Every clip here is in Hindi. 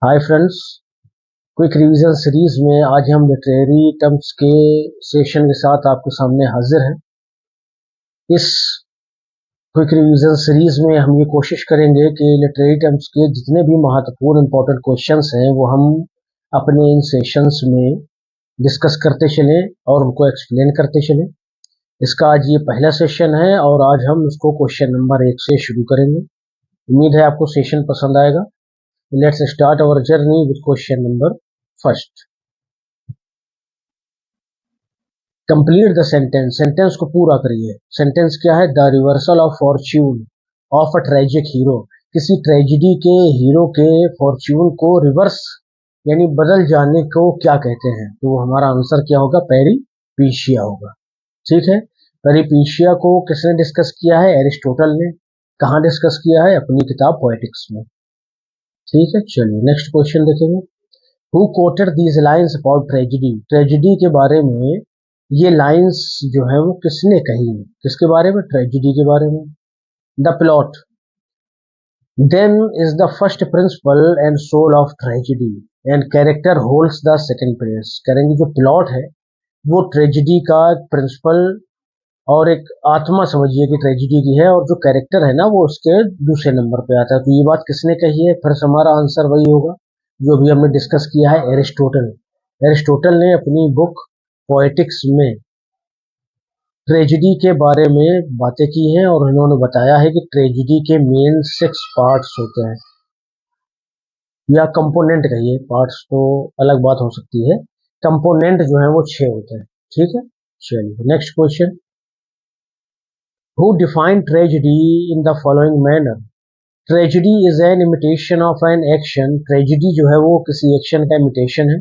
Hi friends, quick revision series में आज हम लिटरेरी टर्म्स के सेशन के साथ आपके सामने हाजिर हैं। इस क्विक रिवीजन सीरीज में हम ये कोशिश करेंगे कि लिटरेरी टर्म्स के जितने भी महत्वपूर्ण इंपॉर्टेंट क्वेश्चंस हैं वो हम अपने इन सेशंस में डिस्कस करते चलें और उनको एक्सप्लेन करते चलें। इसका आज ये पहला सेशन है और आज हम इसको क्वेश्चन नंबर 1 से शुरू करेंगे। उम्मीद है आपको सेशन पसंद आएगा। Let's start our journey with question number first. Complete the sentence, sentence को पूरा करिए। सेंटेंस क्या है? The reversal of fortune of a tragic hero, किसी ट्रेजिडी के हीरो के फॉर्च्यून को रिवर्स यानी बदल जाने को क्या कहते हैं? तो हमारा आंसर क्या होगा? पेरिपीशिया होगा। ठीक है, पेरिपीशिया को किसने डिस्कस किया है? एरिस्टोटल ने। कहाँ डिस्कस किया है? अपनी किताब पोएटिक्स में। ठीक है, चलिए नेक्स्ट क्वेश्चन देखेंगे। Who coated these lines about tragedy, tragedy के बारे में ये लाइंस जो है वो किसने कही है? किसके बारे में? ट्रेजिडी के बारे में। The plot then is the first principle and soul of tragedy and character holds the second place. करेंगे जो प्लॉट है वो ट्रेजिडी का प्रिंसिपल और एक आत्मा समझिए कि ट्रेजिडी की है, और जो कैरेक्टर है ना वो उसके दूसरे नंबर पे आता है। तो ये बात किसने कही है? फिर हमारा आंसर वही होगा जो अभी हमने डिस्कस किया है, एरिस्टोटल। एरिस्टोटल ने अपनी बुक पोएटिक्स में ट्रेजिडी के बारे में बातें की हैं और उन्होंने बताया है कि ट्रेजिडी के मेन 6 पार्ट्स होते हैं, या कंपोनेंट कहिए, पार्ट्स तो अलग बात हो सकती है। कंपोनेंट जो है वो 6 होते हैं। ठीक है, चलिए next question. Who define tragedy in the following manner. Tragedy is an imitation of an action. Tragedy जो है वो किसी एक्शन का इमिटेशन है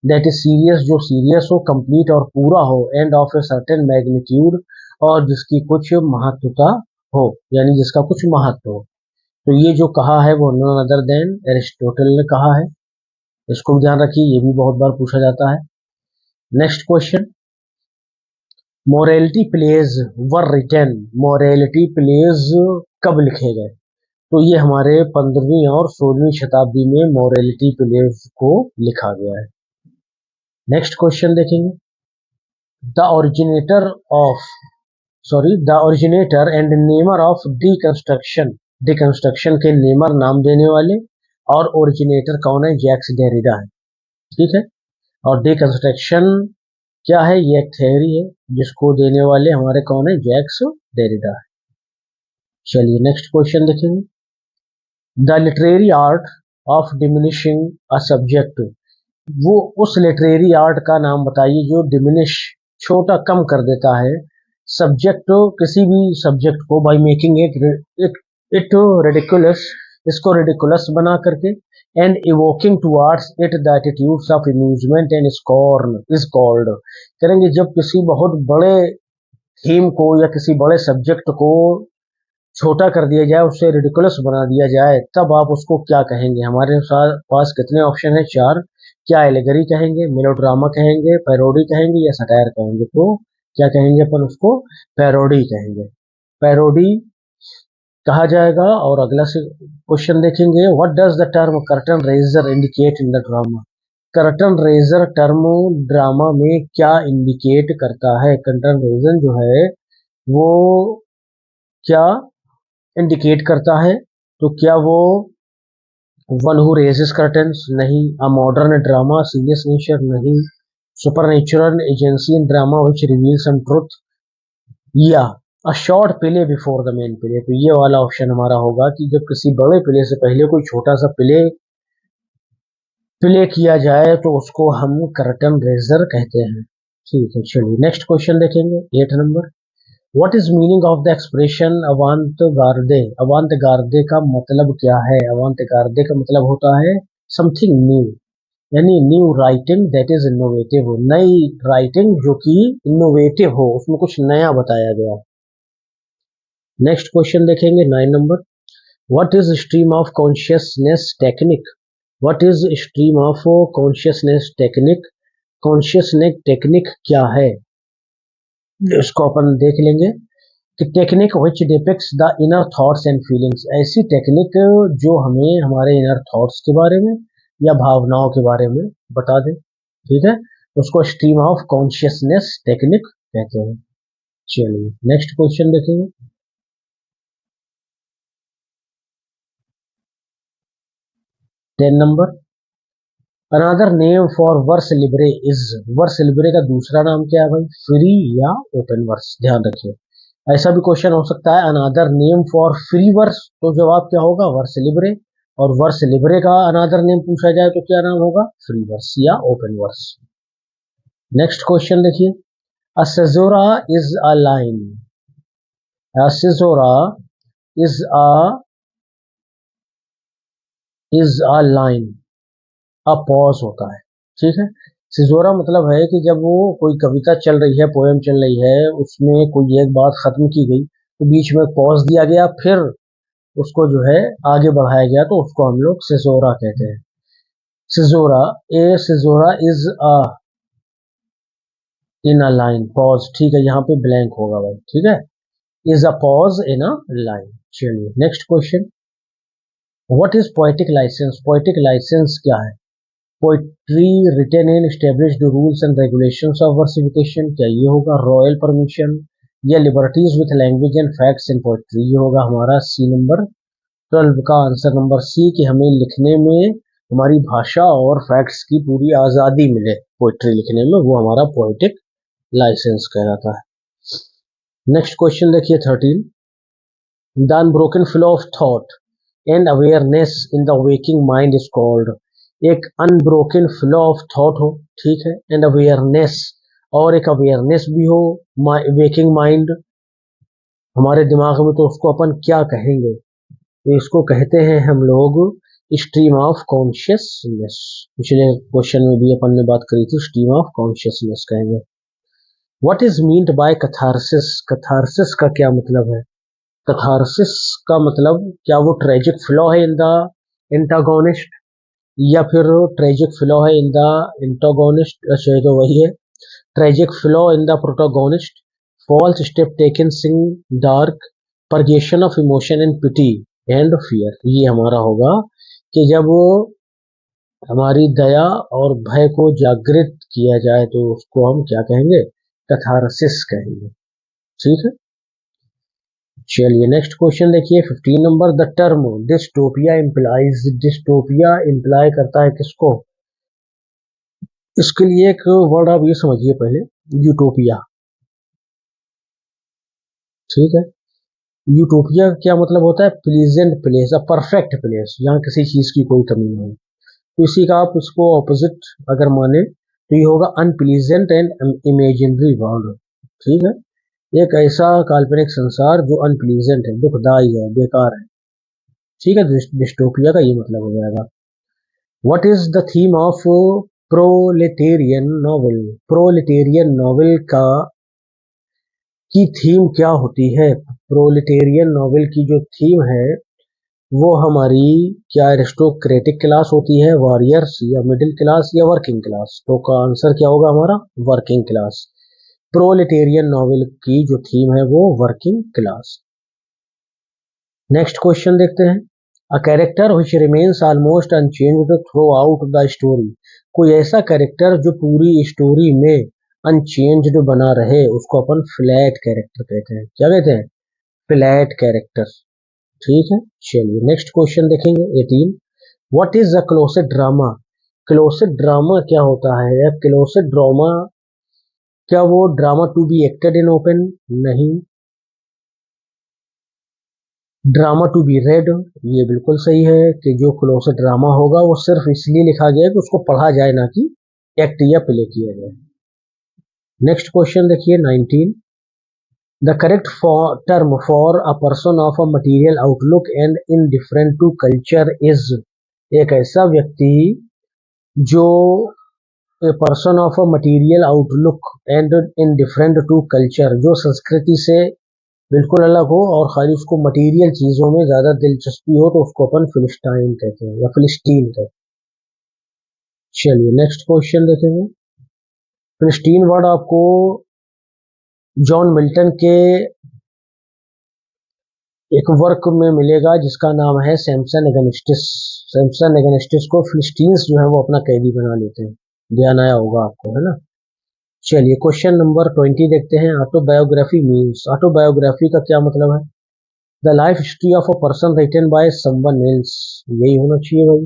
दैट इज सीरियस, जो सीरियस हो, कंप्लीट और पूरा हो, end of a certain magnitude, और जिसकी कुछ महत्वता हो, यानी जिसका कुछ महत्व हो। तो ये जो कहा है वो नन अदर देन एरिस्टोटल ने कहा है। इसको भी ध्यान रखिए, ये भी बहुत बार पूछा जाता है। Next question. Morality plays were written, morality plays कब लिखे गए? तो ये हमारे 15वीं और 16वीं शताब्दी में मोरालिटी प्लेज को लिखा गया है। नेक्स्ट क्वेश्चन देखेंगे। The originator and Neymar of deconstruction, deconstruction के नेमर नाम देने वाले और ओरिजिनेटर कौन है? जैक्स डेरिडा है। ठीक है, और डिकंस्ट्रक्शन क्या है? ये एक थ्योरी है जिसको देने वाले हमारे कौन है? जैक्स डेरिडा है। चलिए नेक्स्ट क्वेश्चन देखेंगे। The literary art of diminishing a subject, वो उस लिटरेरी आर्ट का नाम बताइए जो डिमिनिश, छोटा, कम कर देता है सब्जेक्ट, किसी भी सब्जेक्ट को, बाय मेकिंग इट रिडिकुलस, इसको रिडिकुलस बना करके, and evoking towards it the attitudes of amusement and scorn is called. करेंगे जब किसी बहुत बड़े थीम को या किसी बड़े सब्जेक्ट को छोटा कर दिया जाए, उससे रिडिकुलस बना दिया जाए, तब आप उसको क्या कहेंगे? हमारे पास कितने ऑप्शन है? 4। क्या एलेगरी कहेंगे, मेलोड्रामा कहेंगे, पैरोडी कहेंगे, या सटायर कहेंगे? तो क्या कहेंगे अपन उसको? पैरोडी कहेंगे, पैरोडी कहा जाएगा। और अगला से क्वेश्चन देखेंगे। What does the term curtain raiser indicate in the drama. Curtain raiser term drama में क्या इंडिकेट करता है? कर्टन रेजर जो है वो क्या इंडिकेट करता है? तो क्या वो वन हु रेजेस कर्टन्स? नहीं। A modern drama, serious nature? नहीं। Supernatural agency in drama which reveal some truth? या a short play before the main play? तो ये वाला ऑप्शन हमारा होगा कि जब किसी बड़े प्ले से पहले कोई छोटा सा प्ले किया जाए तो उसको हम कर्टन रेजर कहते हैं। ठीक है, चलिए नेक्स्ट क्वेश्चन देखेंगे, 8 number. What is meaning of the expression avant-garde? avant-garde का मतलब क्या है? avant-garde का मतलब होता है something new, यानी new writing that is innovative, नई राइटिंग जो कि इनोवेटिव हो, उसमें कुछ नया बताया गया। नेक्स्ट क्वेश्चन देखेंगे, 9 number. What is stream of consciousness technique? What is stream of consciousness technique? Consciousness technique क्या है? इसको अपन देख लेंगे कि technique which depicts the inner thoughts and feelings, ऐसी टेक्निक जो हमें हमारे इनर थॉट्स के बारे में या भावनाओं के बारे में बता दे, ठीक है, उसको स्ट्रीम ऑफ कॉन्शियसनेस टेक्निक कहते हैं। चलिए नेक्स्ट क्वेश्चन देखेंगे। 10 नंबर, another name for verse libre is, verse libre का दूसरा नाम क्या है भाई, फ्री या ओपन वर्स, ध्यान रखिए। ऐसा भी क्वेश्चन हो सकता है another name for free verse, तो जवाब क्या होगा, वर्स लिबरे। और वर्स लिबरे का अनदर नेम पूछा जाए तो क्या नाम होगा, फ्री वर्स या ओपन वर्स। नेक्स्ट क्वेश्चन देखिए, a caesura is a line, a caesura is a line, a pause होता है, ठीक है। सिजोरा मतलब है कि जब वो कोई कविता चल रही है, पोएम चल रही है, उसमें कोई एक बात खत्म की गई तो बीच में पॉज दिया गया, फिर उसको जो है आगे बढ़ाया गया, तो उसको हम लोग सिजोरा कहते हैं। Caesura, a caesura is a in a line pause, ठीक है, यहाँ पे ब्लैंक होगा भाई, ठीक है, is a pause in a line. चलिए next question, what is poetic licence, poetic licence क्या है, poetry written in established rules and regulations of versification, क्या ये होगा रॉयल परमिशन, या liberties with language and facts in poetry, ये होगा हमारा सी नंबर 12 का आंसर नंबर सी, कि हमें लिखने में हमारी भाषा और फैक्ट्स की पूरी आज़ादी मिले पोइट्री लिखने में, वो हमारा पोइटिक लाइसेंस कहलाता है। नेक्स्ट क्वेश्चन देखिए 13, the unbroken flow of thought and awareness in the waking mind is called, एक अनब्रोकन फ्लो ऑफ थॉट हो, ठीक है, एंड अवेयरनेस, और एक अवेयरनेस भी हो, वेकिंग माइंड हमारे दिमाग में, तो उसको अपन क्या कहेंगे, तो इसको कहते हैं हम लोग स्ट्रीम ऑफ कॉन्शियसनेस। पिछले क्वेश्चन में भी अपन ने बात करी थी, स्ट्रीम ऑफ कॉन्शियसनेस कहेंगे। What is meant by catharsis, catharsis का क्या मतलब है, कथारसिस का मतलब क्या वो ट्रेजिक फ्लॉ है इन द एंटागोनिस्ट, या फिर ट्रेजिक फ्लॉ है इन द एंटागोनिस्ट, अच्छा तो वही है, tragic flaw in the protagonist, false step taken sing dark, purgation of emotion and pity and fear, ये हमारा होगा कि जब हमारी दया और भय को जागृत किया जाए तो उसको हम क्या कहेंगे, कथारसिस कहेंगे, ठीक है। चलिए नेक्स्ट क्वेश्चन देखिए 15 number, the term dystopia implies, dystopia imply करता है किसको, इसके लिए एक वर्ड आप ये समझिए पहले, यूटोपिया, ठीक है। यूटोपिया क्या मतलब होता है, pleasant place, a perfect place, जहाँ किसी चीज की कोई कमी नहीं हो, तो इसी का आप इसको ऑपोजिट अगर माने तो ये होगा अनप्लीजेंट एंड इमेजिनरी वर्ल्ड, ठीक है, एक ऐसा काल्पनिक संसार जो अनप्लीजेंट है, दुखदाई है, बेकार है, ठीक है, डिस्टोपिया का ये मतलब हो जाएगा। What is the theme of proletarian novel, proletarian novel का की थीम क्या होती है, प्रोलेटेरियन नॉवेल की जो थीम है वो हमारी क्या एरिस्टोक्रेटिक क्लास होती है, वॉरियर्स, या मिडिल क्लास, या वर्किंग क्लास, तो का आंसर क्या होगा हमारा, वर्किंग क्लास। प्रोलेटेरियन नॉवेल की जो थीम है वो वर्किंग क्लास। नेक्स्ट क्वेश्चन देखते हैं, a character which remains almost unchanged through out the story, कोई ऐसा कैरेक्टर जो पूरी स्टोरी में अनचेंज्ड बना रहे उसको अपन फ्लैट कैरेक्टर कहते हैं, क्या कहते हैं, फ्लैट कैरेक्टर, ठीक है। चलिए नेक्स्ट क्वेश्चन देखेंगे 18, what is a closet drama, closet drama क्या होता है, क्लोसेट ड्रामा क्या वो drama to be acted in open, नहीं, ड्रामा टू बी रेड, ये बिल्कुल सही है कि जो क्लोसेट ड्रामा होगा वो सिर्फ इसलिए लिखा गया कि उसको पढ़ा जाए, ना कि एक्ट या प्ले किया जाए। नेक्स्ट क्वेश्चन देखिए 19, the correct term for a person of a material outlook and indifferent to culture is, एक ऐसा व्यक्ति जो a person of a material outlook and indifferent to culture, जो संस्कृति से बिल्कुल अलग हो और खाली उसको मटेरियल चीजों में ज्यादा दिलचस्पी हो, तो उसको अपन फिलिस्टाइन कहते हैं या फिलिस्टीन कहते हैं। चलिए नेक्स्ट क्वेश्चन देखेंगे, फिलिस्टीन वर्ड आपको जॉन मिल्टन के एक वर्क में मिलेगा जिसका नाम है सैमसन एगनिस्टिस। सैमसन एगनिस्टिस को फिलिस्टीन्स जो है वो अपना कैदी बना लेते हैं। ध्यान आया होगा आपको, है ना। चलिए क्वेश्चन नंबर 20 देखते हैं। ऑटोबायोग्राफी मीन्स, ऑटोबायोग्राफी का क्या मतलब है? The life history of a person written by someone else, यही होना चाहिए भाई।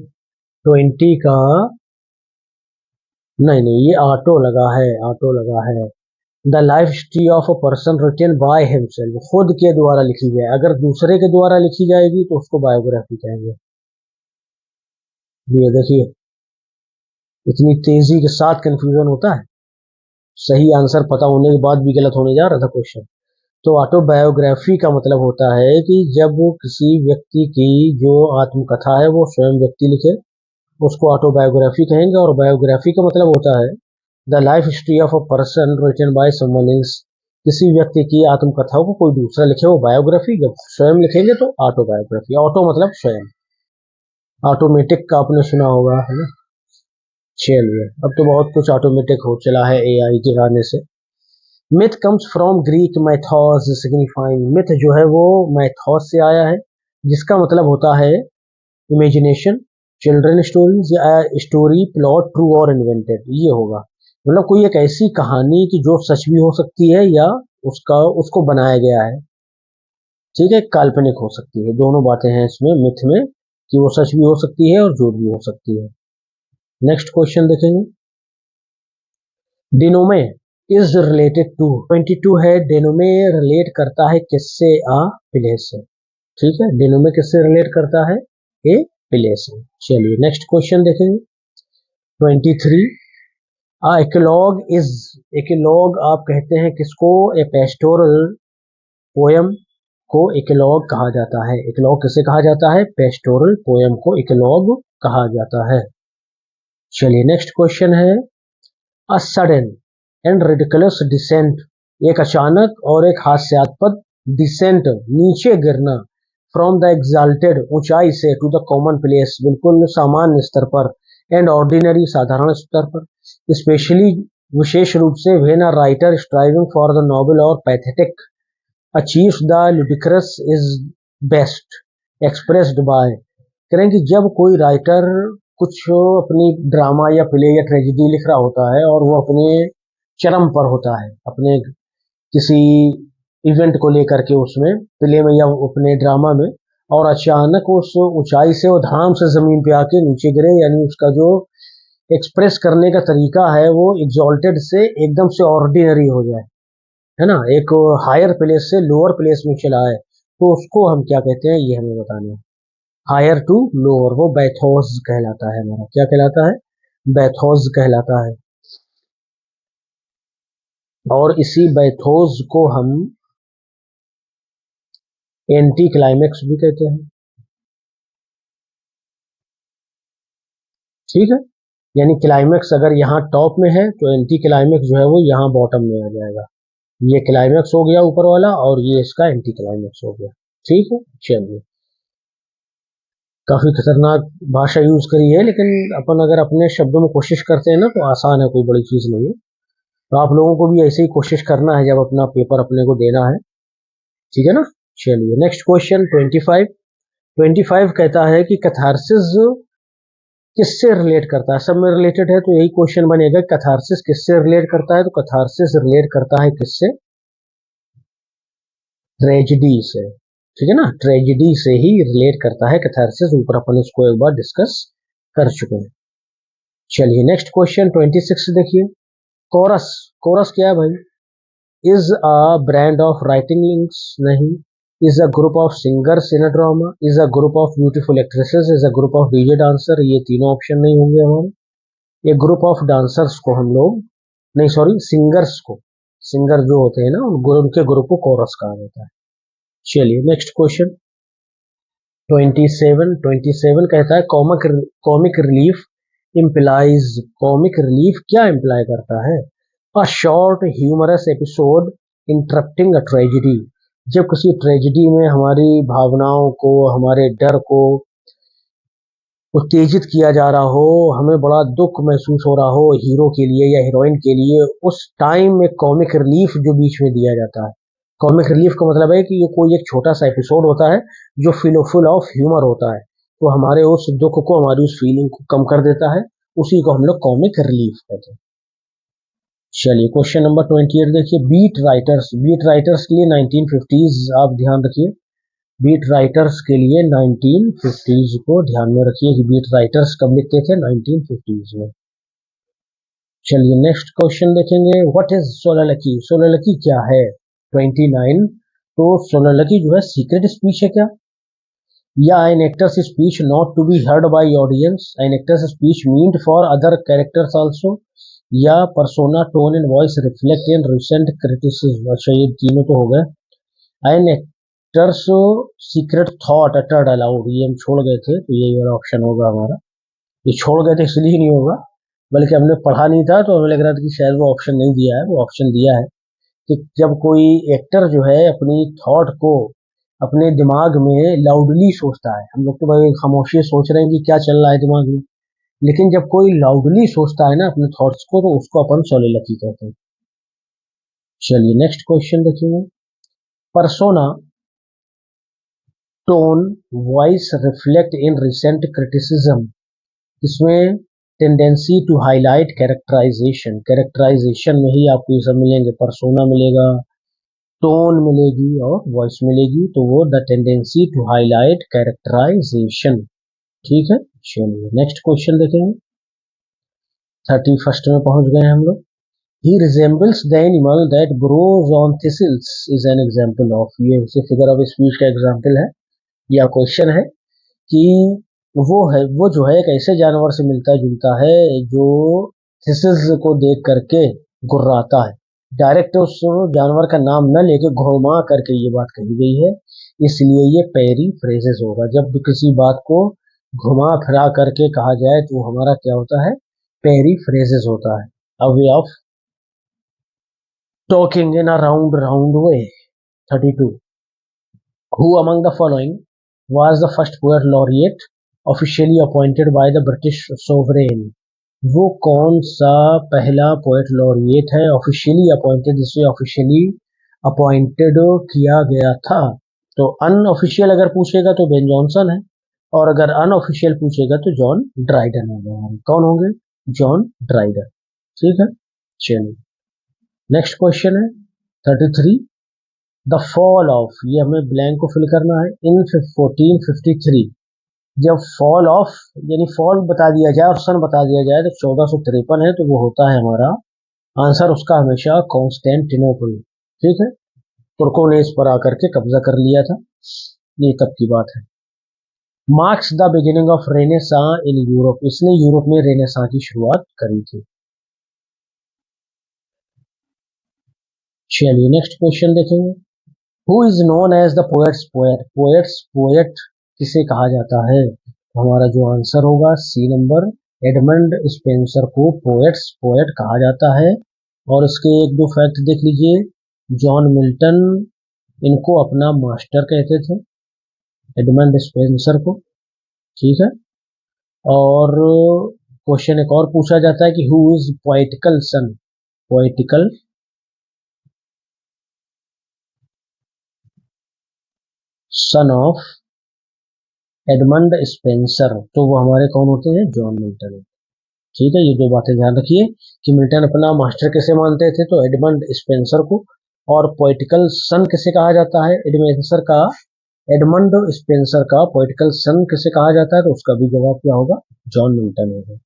20 का नहीं नहीं, ये ऑटो लगा है, ऑटो लगा है। The life history of a person written by himself, खुद के द्वारा लिखी जाए। अगर दूसरे के द्वारा लिखी जाएगी तो उसको बायोग्राफी कहेंगे। ये देखिए, इतनी तेजी के साथ कंफ्यूजन होता है। सही आंसर पता होने के बाद भी गलत होने जा रहा था क्वेश्चन। तो ऑटोबायोग्राफी का मतलब होता है कि जब किसी व्यक्ति की जो आत्मकथा है वो स्वयं व्यक्ति लिखे, उसको ऑटोबायोग्राफी कहेंगे। और बायोग्राफी का मतलब होता है the life history of a person written by someone else, किसी व्यक्ति की आत्मकथा को कोई दूसरा लिखे, वो बायोग्राफी। जब स्वयं लिखेंगे तो ऑटोबायोग्राफी। ऑटो मतलब स्वयं, ऑटोमेटिक का आपने सुना होगा, है ना। चलिए, अब तो बहुत कुछ ऑटोमेटिक हो चला है एआई के आने से। Myth comes from Greek mythos signifying, myth जो है वो मैथोस से आया है, जिसका मतलब होता है इमेजिनेशन, चिल्ड्रन स्टोरीज या स्टोरी प्लॉट ट्रू और इन्वेंटेड, ये होगा। मतलब कोई एक ऐसी कहानी की जो सच भी हो सकती है या उसको बनाया गया है, ठीक है, काल्पनिक हो सकती है। दोनों बातें हैं इसमें मिथ में, कि वो सच भी हो सकती है और झूठ भी हो सकती है। नेक्स्ट क्वेश्चन देखेंगे। डिनोमे इज रिलेटेड टू, 22 है। डिनोमे रिलेट करता है किससे? आ प्लेस से, ठीक है। डिनोमे किससे रिलेट करता है? ए प्लेस से। चलिए नेक्स्ट क्वेश्चन देखेंगे। 23, आ एक्लॉग इज, एक्लॉग आप कहते हैं किसको? ए पेस्टोरल पोयम को एक्लॉग कहा जाता है। एक्लॉग किसे कहा जाता है? पेस्टोरल पोयम को एक्लॉग कहा जाता है। चलिए नेक्स्ट क्वेश्चन है। A sudden and ridiculous descent, एक अचानक और एक हास्यास्पद डिसेंट, नीचे गिरना, फ्रॉम द एग्जाल्टेड, ऊंचाई से, टू द कॉमन प्लेस, बिल्कुल सामान्य स्तर पर, एंड ऑर्डिनरी, साधारण स्तर पर, स्पेशली विशेष रूप से, when a writer striving for the noble और pathetic achieves the ludicrous is best expressed by, करें कि जब कोई राइटर कुछ अपनी ड्रामा या प्ले या ट्रेजिडी लिख रहा होता है और वो अपने चरम पर होता है, अपने किसी इवेंट को लेकर के उसमें प्ले में या अपने ड्रामा में, और अचानक उस ऊंचाई से वो धड़ाम से जमीन पे आके नीचे गिरे, यानी उसका जो एक्सप्रेस करने का तरीका है वो एग्जॉल्टेड से एकदम से ऑर्डिनरी हो जाए, है ना, एक हायर प्लेस से लोअर प्लेस में चला है, तो उसको हम क्या कहते हैं ये हमें बताना है। हायर टू लोअर, वो बैथोस कहलाता है हमारा। क्या कहलाता है? बैथोस कहलाता है। और इसी बैथोस को हम एंटी क्लाइमेक्स भी कहते हैं, ठीक है। यानी क्लाइमेक्स अगर यहाँ टॉप में है तो एंटी क्लाइमेक्स जो है वो यहाँ बॉटम में आ जाएगा। ये क्लाइमेक्स हो गया ऊपर वाला और ये इसका एंटी क्लाइमेक्स हो गया, ठीक है। चलिए, काफी खतरनाक भाषा यूज करी है, लेकिन अपन अगर अपने शब्दों में कोशिश करते हैं ना तो आसान है, कोई बड़ी चीज नहीं है। तो आप लोगों को भी ऐसे ही कोशिश करना है जब अपना पेपर अपने को देना है, ठीक है ना। चलिए नेक्स्ट क्वेश्चन 25। 25 कहता है कि कैथारसिस किससे रिलेट करता है? सब में रिलेटेड है तो यही क्वेश्चन बनेगा, कैथारसिस किससे रिलेट करता है? तो कैथारसिस रिलेट करता है किससे? ट्रेजिडी से, ठीक है ना, ट्रेजिडी से ही रिलेट करता है कैथारसिस। ऊपर अपन इसको एक बार डिस्कस कर चुके हैं। चलिए नेक्स्ट क्वेश्चन 26 देखिए। कोरस, कोरस क्या है भाई? Is a brand of writing links, नहीं। Is a group of singers in a drama, is a group of beautiful actresses, is a group of DJ dancer, ये तीनों ऑप्शन नहीं होंगे हमारे। ये ग्रुप ऑफ डांसर्स को हम लोग, नहीं सॉरी, सिंगर्स को, सिंगर जो होते हैं ना उनके ग्रुप को कोरस कहा जाता है। चलिए नेक्स्ट क्वेश्चन 27 कहता है comic, comic relief implies, comic relief क्या इम्प्लाई करता है? A short humorous episode interrupting a tragedy, जब किसी ट्रेजिडी में हमारी भावनाओं को, हमारे डर को उत्तेजित किया जा रहा हो, हमें बड़ा दुख महसूस हो रहा हो हीरो के लिए या हीरोइन के लिए, उस टाइम में कॉमिक रिलीफ जो बीच में दिया जाता है, कॉमिक रिलीफ का मतलब है कि ये कोई एक छोटा सा एपिसोड होता है जो फुल ऑफ ह्यूमर होता है, तो हमारे उस दुख को, हमारी उस फीलिंग को कम कर देता है, उसी को हम लोग कॉमिक रिलीफ कहते हैं। चलिए क्वेश्चन नंबर 28 देखिए, बीट राइटर्स के लिए 1950s आप ध्यान रखिए, बीट राइटर्स के लिए 1950s को ध्यान में रखिए कि बीट राइटर्स कब लिखते थे, 1950s में। चलिए नेक्स्ट क्वेश्चन देखेंगे, व्हाट इज सोलरलकी, सोलरलकी क्या है, 29। तो सोलरलकी जो है सीक्रेट स्पीच है क्या, या an actor's speech not to be heard by audience, an actor's speech meant for other characters also, या persona tone and voice reflect in recent criticism. अच्छा ये तीनों तो हो गए। An actor's secret thought uttered aloud, ये हम छोड़ गए थे, तो यही वाला ऑप्शन होगा हमारा। ये छोड़ गए थे इसलिए नहीं होगा, बल्कि हमने पढ़ा नहीं था तो हमें लग रहा था कि शायद वो ऑप्शन नहीं दिया है, वो ऑप्शन दिया है कि जब कोई एक्टर जो है अपनी थॉट को अपने दिमाग में लाउडली सोचता है, हम लोग तो भाई खामोशी सोच रहे हैं कि क्या चल रहा है दिमाग में, लेकिन जब कोई लाउडली सोचता है ना अपने थॉट्स को, तो उसको अपन सोलिलोक्वी कहते हैं। चलिए नेक्स्ट क्वेश्चन देखेंगे, persona tone voice reflect in recent criticism, इसमें tendency to highlight characterization, characterization में ही आपको ये सब मिलेंगे, पर्सोना मिलेगा, टोन मिलेगी और वॉइस मिलेगी, तो वो the tendency to highlight characterization. ठीक है, चलिए नेक्स्ट क्वेश्चन देखेंगे, 31 में पहुंच गए हम लोग। He resembles the animal that grows on thistles is an example of, ये उसे फिगर ऑफ स्पीच का एग्जाम्पल है या क्वेश्चन है कि वो जो है एक ऐसे जानवर से मिलता जुलता है जो थिसल्स को देख करके गुर्राता है, डायरेक्ट उस जानवर का नाम न लेके घुमा करके ये बात कही गई है, इसलिए ये पेरी फ्रेजेस होगा। जब भी किसी बात को घुमा फिरा करके कहा जाए तो वो हमारा क्या होता है, पेरी फ्रेजेस होता है, a way of talking in a round way. 32, who among the following was the first poet laureate officially appointed by the British sovereign, वो कौन सा पहला पोएट लॉरिएट है ऑफिशियली अपॉइंटेड, जिसे ऑफिशियली अपॉइंटेड किया गया था। तो अनऑफिशियल अगर पूछेगा तो बेन जॉनसन है, और अगर अनऑफिशियल पूछेगा तो जॉन ड्राइडन होगा। कौन होंगे, जॉन ड्राइडन। ठीक है, चलिए नेक्स्ट क्वेश्चन है 33, द फॉल ऑफ, ये हमें ब्लैंक को फिल करना है, इन 1453, जब फॉल ऑफ यानी फॉल बता दिया जाए और सन बता दिया जाए तो 1453 है, तो वो होता है हमारा आंसर उसका हमेशा कॉन्स्टेंटिनोपल। ठीक है, तुर्कों ने इस पर आकर के कब्जा कर लिया था, ये तब की बात है। Marks the beginning of Renaissance in Europe, इसने यूरोप में रेनेसां की शुरुआत करी थी। चलिए नेक्स्ट क्वेश्चन देखेंगे, who is known as the poet's poet, poet किसे कहा जाता है, तो हमारा जो आंसर होगा सी नंबर, एडमंड स्पेंसर को पोएट्स पोएट कहा जाता है। और इसके एक दो फैक्ट देख लीजिए, जॉन मिल्टन इनको अपना मास्टर कहते थे, एडमंड स्पेंसर को। ठीक है, और क्वेश्चन एक और पूछा जाता है कि who is poetical son, poetical son of Edmund Spenser, तो वो हमारे कौन होते हैं, जॉन मिल्टन। ठीक है, ये दो बातें ध्यान रखिए कि मिल्टन अपना मास्टर किसे मानते थे, तो एडमंड स्पेंसर को, और पोएटिकल सन किसे कहा जाता है, एडमंड स्पेंसर का पोएटिकल सन किसे कहा जाता है, तो उसका भी जवाब क्या होगा, जॉन मिल्टन होगा।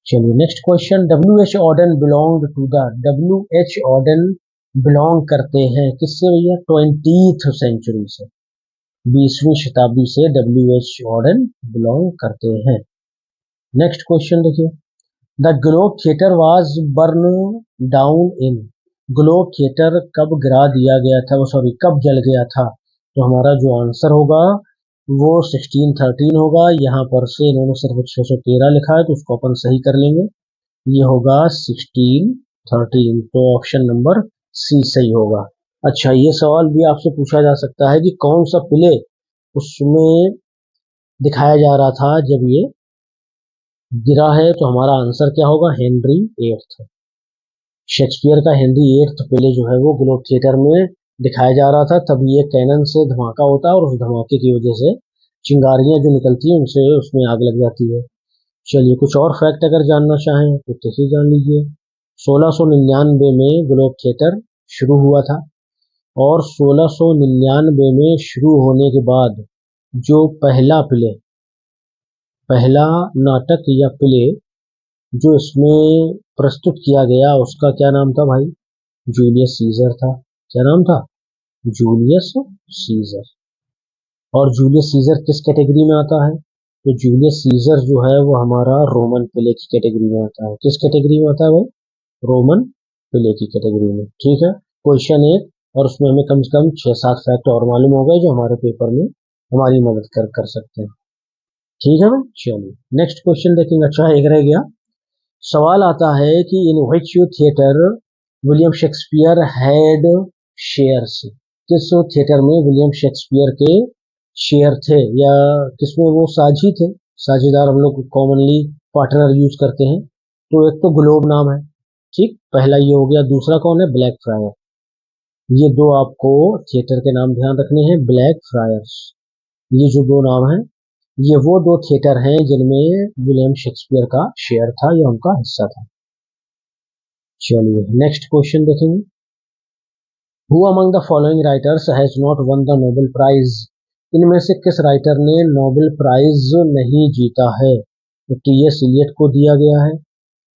चलिए next question, W H. Auden belong to the, W H. Auden belong करते हैं किससे भैया, 20th सेंचुरी से, 20वीं शताब्दी से डब्ल्यू.एच. ऑर्डन बिलोंग करते हैं। नेक्स्ट क्वेश्चन देखिए, the globe theatre was born down in, globe theatre कब गिरा दिया गया था, वो सॉरी कब जल गया था, तो हमारा जो आंसर होगा वो 1613 होगा। यहाँ पर से इन्होंने सिर्फ 613 लिखा है, तो उसको अपन सही कर लेंगे, ये होगा 1613, तो ऑप्शन नंबर सी सही होगा। अच्छा, ये सवाल भी आपसे पूछा जा सकता है कि कौन सा प्ले उसमें दिखाया जा रहा था जब ये गिरा है, तो हमारा आंसर क्या होगा, हेनरी एट्थ। शेक्सपियर का हेनरी एट्थ प्ले जो है वो ग्लोब थिएटर में दिखाया जा रहा था, तभी एक कैनन से धमाका होता है और उस धमाके की वजह से चिंगारियां जो निकलती हैं उनसे उसमें आग लग जाती है। चलिए कुछ और फैक्ट अगर जानना चाहें तो कैसे जान लीजिए। 1699 में ग्लोब थिएटर शुरू हुआ था और 1699 में शुरू होने के बाद जो पहला नाटक या प्ले जो इसमें प्रस्तुत किया गया उसका क्या नाम था भाई? जूलियस सीजर था। क्या नाम था? Julius Caesar. और जूलियस सीजर किस कैटेगरी में आता है? तो जूलियस सीजर जो है वो हमारा रोमन प्ले की कैटेगरी में आता है। किस कैटेगरी में आता है भाई? रोमन प्ले की कैटेगरी में। ठीक है, क्वेश्चन 1, और उसमें हमें कम से कम 6-7 फैक्ट और मालूम हो गए जो हमारे पेपर में हमारी मदद कर सकते हैं। ठीक है भाई, चलिए नेक्स्ट क्वेश्चन देखेंगे। अच्छा, एक रह गया सवाल आता है कि in which theatre William Shakespeare had shares. किस थिएटर में विलियम शेक्सपियर के शेयर थे, या किसमें वो साझी थे? साझेदार हम लोग कॉमनली पार्टनर यूज करते हैं। तो एक तो ग्लोब नाम है, ठीक, पहला ये हो गया। दूसरा कौन है? Black fryer. ये दो आपको थिएटर के नाम ध्यान रखने हैं, ब्लैक फ्रायर्स। ये जो दो नाम हैं ये वो दो थिएटर हैं जिनमें विलियम शेक्सपियर का शेयर था या उनका हिस्सा था। चलिए नेक्स्ट क्वेश्चन देखेंगे। Who among the following writers has not won the Nobel prize. इनमें से किस राइटर ने नोबेल प्राइज नहीं जीता है? तो टी.एस. इलियट को दिया गया है,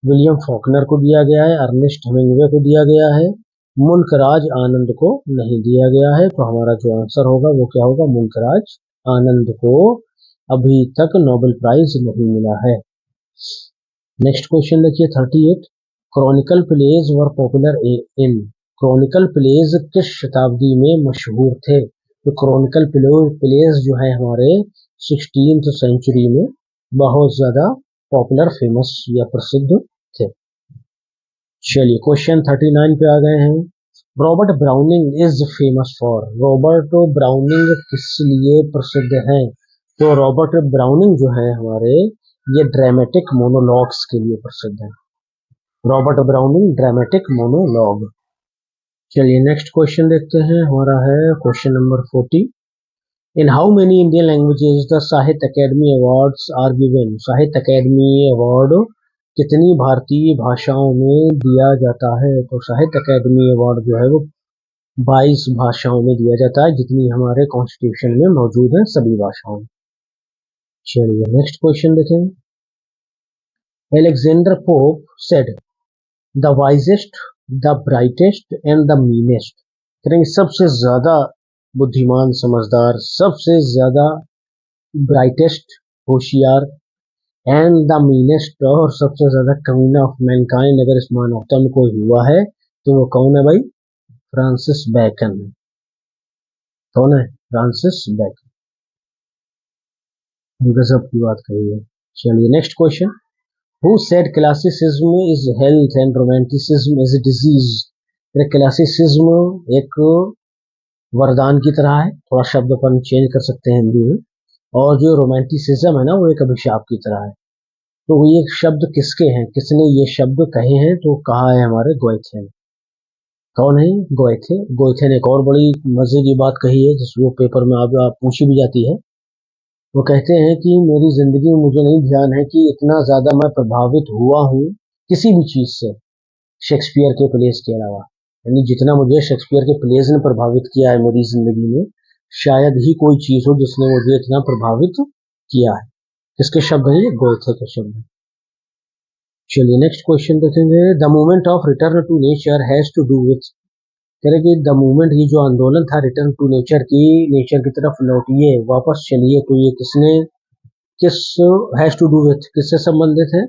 विलियम फॉकनर को दिया गया है, अर्नेस्ट हेमिंग्वे को दिया गया है, मुल्कराज आनंद को नहीं दिया गया है। तो हमारा जो आंसर होगा वो क्या होगा? मुल्कराज आनंद को अभी तक नोबेल प्राइज नहीं मिला है। नेक्स्ट क्वेश्चन देखिए 38। Chronicle plays were popular in. Chronicle plays किस शताब्दी में मशहूर थे? तो क्रॉनिकल प्लेज जो है हमारे 16th सेंचुरी में बहुत ज्यादा पॉपुलर, फेमस या प्रसिद्ध थे। चलिए क्वेश्चन 39 पे आ गए हैं। Robert browning is famous for. Robert browning किस लिए प्रसिद्ध हैं? तो रॉबर्ट ब्राउनिंग जो है हमारे ये ड्रामेटिक मोनोलॉग्स के लिए प्रसिद्ध है। Robert browning dramatic monologue. चलिए नेक्स्ट क्वेश्चन देखते हैं, हमारा है question number 40। In how many Indian languages the साहित्य अकेडमी अवार्ड्स आर गिवन। साहित्य अकेडमी अवार्ड कितनी भारतीय भाषाओं में दिया जाता है? तो साहित्य अकेडमी अवार्ड जो है वो 22 भाषाओं में दिया जाता है, जितनी हमारे कॉन्स्टिट्यूशन में मौजूद है सभी भाषाओं में। चलिए नेक्स्ट क्वेश्चन देखें। Alexander pope said the wisest, the brightest and the meanest. करेंगे सबसे ज्यादा बुद्धिमान, समझदार, सबसे ज्यादा ब्राइटेस्ट, होशियार, एंड द मीनेस्ट और सबसे ज्यादा कमीना ऑफ मैनकाइंड अगर इस मानवता में कोई हुआ है तो वो कौन है भाई? Francis bacon. कौन है? Francis bacon. गजब की बात कही है। चलिए next question. Who said classicism is health and romanticism is disease? Classicism एक वरदान की तरह है, थोड़ा शब्द अपन चेंज कर सकते हैं हिंदी में, और जो रोमांटिसिज्म है ना वो एक अभिशाप की तरह है। तो ये शब्द किसके हैं, किसने ये शब्द कहे हैं? तो कहा है हमारे गोएथे ने। कौन है? गोएथे। गोएथे ने एक और बड़ी मजे की बात कही है जिसको पेपर में आप पूछी भी जाती है। वो कहते हैं कि मेरी जिंदगी में मुझे नहीं ध्यान है कि इतना ज्यादा मैं प्रभावित हुआ हूँ किसी भी चीज से शेक्सपियर के प्लेस के अलावा। यानी जितना मुझे शेक्सपियर के प्लेस ने प्रभावित किया है मेरी जिंदगी में, शायद ही कोई चीज हो जिसने मुझे इतना प्रभावित किया है। किसके शब्द हैं ये? गोएथे के शब्द। चलिए नेक्स्ट क्वेश्चन देखेंगे। The movement of return to nature has to do with. कह रहे कि द मूवमेंट, ये जो आंदोलन था रिटर्न टू नेचर की तरफ लौटिए, वापस चलिए, तो ये किस हैज टू डू विथ, किससे संबंधित है?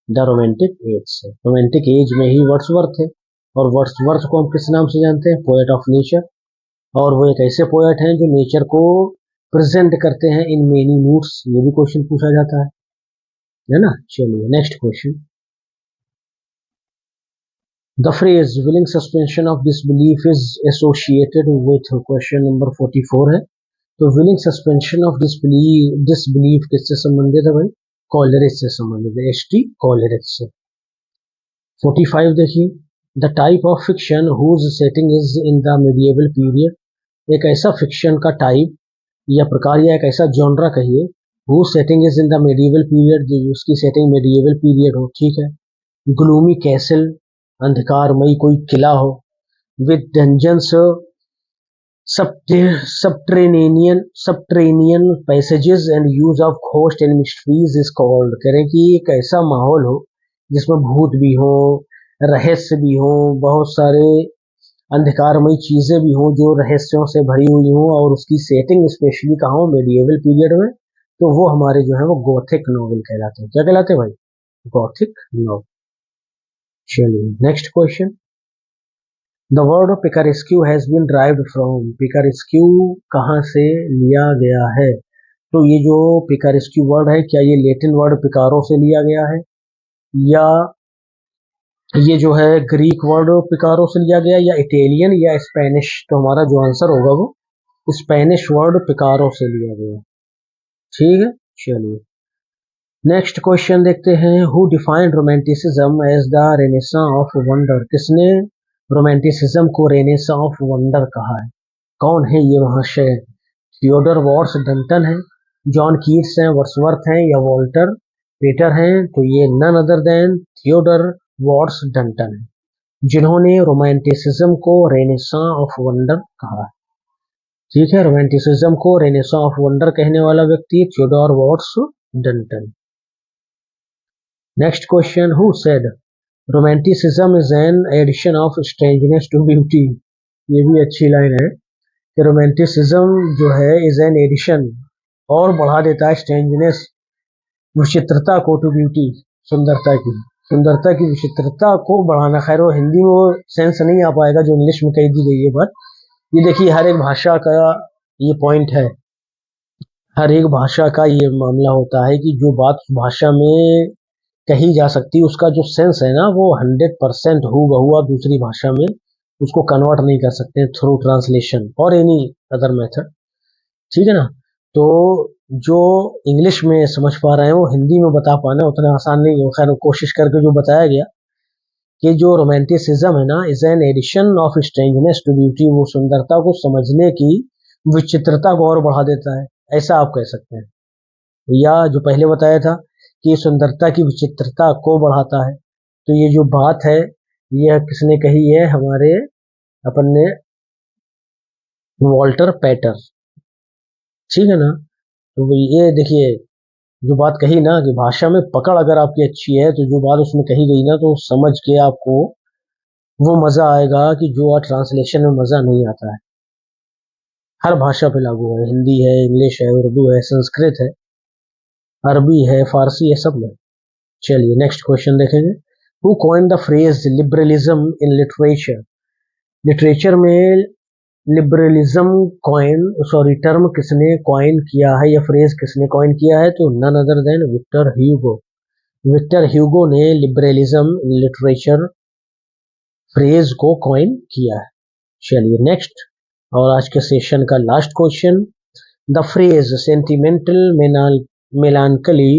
द रोमांटिक एज से। रोमांटिक एज में ही वर्ड्सवर्थ थे, और वर्ड्सवर्थ को हम किस नाम से जानते हैं? Poet of nature. और वो एक ऐसे पोएट हैं जो नेचर को प्रेजेंट करते हैं इन मेनी मूड्स। ये भी क्वेश्चन पूछा जाता है ना। चलिए next question. The phrase willing suspension of disbelief is associated with question number 44 है। तो willing suspension of disbelief किससे संबंधित है भाई? कॉलरिज से संबंधित है, एच.टी. कॉलरिज से। 45 देखिए। The type of fiction whose setting is in the medieval period, एक ऐसा फिक्शन का टाइप या प्रकार या एक ऐसा जॉनरा कहिए whose setting is in the medieval period, जो उसकी सेटिंग medieval पीरियड हो, ठीक है। ग्लूमी कैसल, अंधकारमयी कोई किला हो, with dungeons, subterranean passages and use of ghost and mysteries is called, करें कि एक ऐसा माहौल हो जिसमें भूत भी हो, रहस्य भी हो, बहुत सारे अंधकारमयी चीजें भी हो जो रहस्यों से भरी हुई हो, और उसकी सेटिंग स्पेशली कहाँ हो, मेडिएवल पीरियड में, तो वो हमारे जो है वो गॉथिक नॉवेल कहलाते हैं। क्या कहलाते हैं भाई? Gothic novel. चलिए next question. The word picaresque has been derived from, picaresque कहाँ से लिया गया है? तो ये जो पिकारेस्क्यू वर्ड है, क्या ये लैटिन वर्ड पिकारो से लिया गया है, या ये जो है ग्रीक वर्ड पिकारो से लिया गया, या इटालियन या स्पेनिश? तो हमारा जो आंसर होगा वो स्पेनिश वर्ड पिकारो से लिया गया। ठीक है, चलिए नेक्स्ट क्वेश्चन देखते हैं। Who defined romanticism as the renaissance of wonder, किसने रोमांटिसिज्म को रेनेसां ऑफ वंडर कहा है? कौन है ये महाशय? थियोडर वॉर्स डंटन है, जॉन कीट्स हैं, वर्ड्सवर्थ हैं, या वॉल्टर पेटर हैं? तो ये none other than Theodore Watts Dunton है, जिन्होंने रोमांटिसिज्म को रेनेसां ऑफ वंडर कहा है। ठीक है, रोमांटिसिज्म को रेनेसां ऑफ वंडर कहने वाला व्यक्ति Theodore Watts Dunton. Next question, who said romanticism is an addition of strangeness to beauty? ये भी अच्छी लाइन है कि रोमांटिसिज्म जो है इज एन एडिशन, और बढ़ा देता है स्ट्रेंजनेस, विचित्रता को, टू ब्यूटी, सुंदरता की विचित्रता को बढ़ाना। खैर वो हिंदी में वो सेंस नहीं आ पाएगा जो इंग्लिश में कही दी गई है, बट ये देखिए हर एक भाषा का ये पॉइंट है, हर एक भाषा का ये मामला होता है कि जो बात भाषा में कही जा सकती है उसका जो सेंस है ना वो 100% हुआ दूसरी भाषा में उसको कन्वर्ट नहीं कर सकते थ्रू ट्रांसलेशन और एनी अदर मेथड। ठीक है ना, तो जो इंग्लिश में समझ पा रहे हैं वो हिंदी में बता पाना उतना आसान नहीं है। खैर कोशिश करके जो बताया गया कि जो रोमांटिसिज्म है ना is an addition of strangeness to beauty, वो सुंदरता को समझने की विचित्रता को और बढ़ा देता है, ऐसा आप कह सकते हैं। या जो पहले बताया था कि सुंदरता की विचित्रता को बढ़ाता है, तो ये जो बात है यह किसने कही है? हमारे अपन ने वॉल्टर पेटर। ठीक है ना, तो ये देखिए जो बात कही ना कि भाषा में पकड़ अगर आपकी अच्छी है तो जो बात उसमें कही गई ना तो समझ के आपको वो मजा आएगा कि जो ट्रांसलेशन में मजा नहीं आता है। हर भाषा पे लागू है, हिंदी है, इंग्लिश है, उर्दू है, संस्कृत है, अरबी है, फारसी है, सब में। चलिए नेक्स्ट क्वेश्चन देखेंगे। Who coined the phrase liberalism in literature? Literature में लिबरलिज्म टर्म किसने कॉइन किया है या फ्रेज किसने कॉइन किया है? तो none other than Victor Hugo. Victor Hugo ने लिबरलिज्म इन लिटरेचर फ्रेज को कॉइन किया है। चलिए नेक्स्ट और आज के सेशन का last question. The phrase sentimental melancholy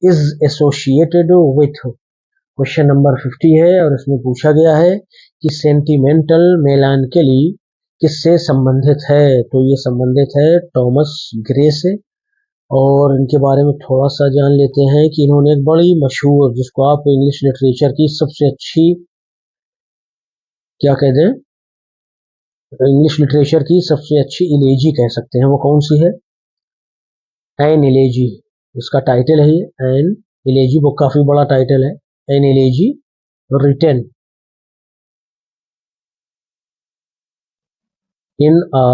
is associated with, question number 50 है और इसमें पूछा गया है कि सेंटिमेंटल मेलानकली किससे संबंधित है? तो ये संबंधित है थॉमस ग्रे से, और इनके बारे में थोड़ा सा जान लेते हैं कि इन्होंने एक बड़ी मशहूर, जिसको आप इंग्लिश लिटरेचर की सबसे अच्छी क्या कहते हैं, इंग्लिश लिटरेचर की सबसे अच्छी इलेजी कह सकते हैं, वो कौन सी है? एन इलेजी, इसका टाइटल है एन इलेजी, वो काफी बड़ा टाइटल है। An elegy written in a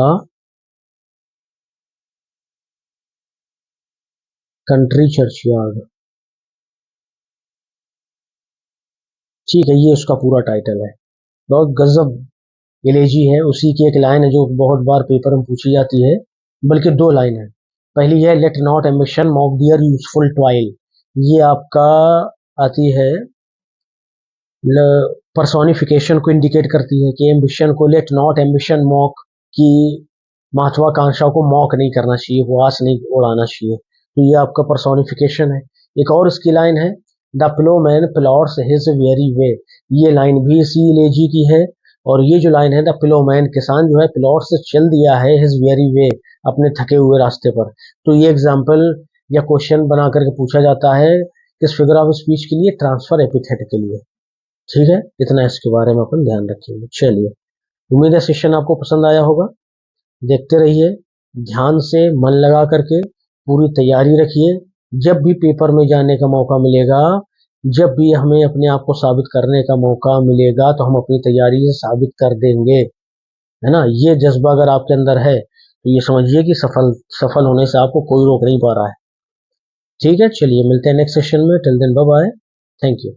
country churchyard. ठीक है, ये उसका पूरा टाइटल है। बहुत गजब इलेजी है। उसी की एक लाइन है जो बहुत बार पेपर में पूछी जाती है, बल्कि दो लाइन है। पहली है let not ambition mock their useful toil, ये आपका आती है पर्सोनिफिकेशन को इंडिकेट करती है कि एम्बिशन को लेट नॉट एम्बिशन मॉक, की महत्वाकांक्षा को मॉक नहीं करना चाहिए, उपवास नहीं उड़ाना चाहिए, तो ये आपका पर्सोनिफिकेशन है। एक और इसकी लाइन है the Plowman plots his very way. ये लाइन भी सी लेजी की है, और ये जो लाइन है द प्लोमैन, किसान जो है प्लॉट्स चल दिया है हिज वेरी वे, अपने थके हुए रास्ते पर। तो ये एग्जाम्पल या क्वेश्चन बना करके पूछा जाता है किस फिगर ऑफ स्पीच के लिए, ट्रांसफर एपिथेट के लिए। ठीक है, इतना इसके बारे में अपन ध्यान रखेंगे। चलिए, उम्मीद है सेशन आपको पसंद आया होगा। देखते रहिए ध्यान से, मन लगा करके, पूरी तैयारी रखिए। जब भी पेपर में जाने का मौका मिलेगा, जब भी हमें अपने आप को साबित करने का मौका मिलेगा, तो हम अपनी तैयारी से साबित कर देंगे, है ना। ये जज्बा अगर आपके अंदर है तो ये समझिए कि सफल होने से आपको कोई रोक नहीं पा रहा है। ठीक है, चलिए मिलते हैं नेक्स्ट सेशन में। Till then bye bye, thank you.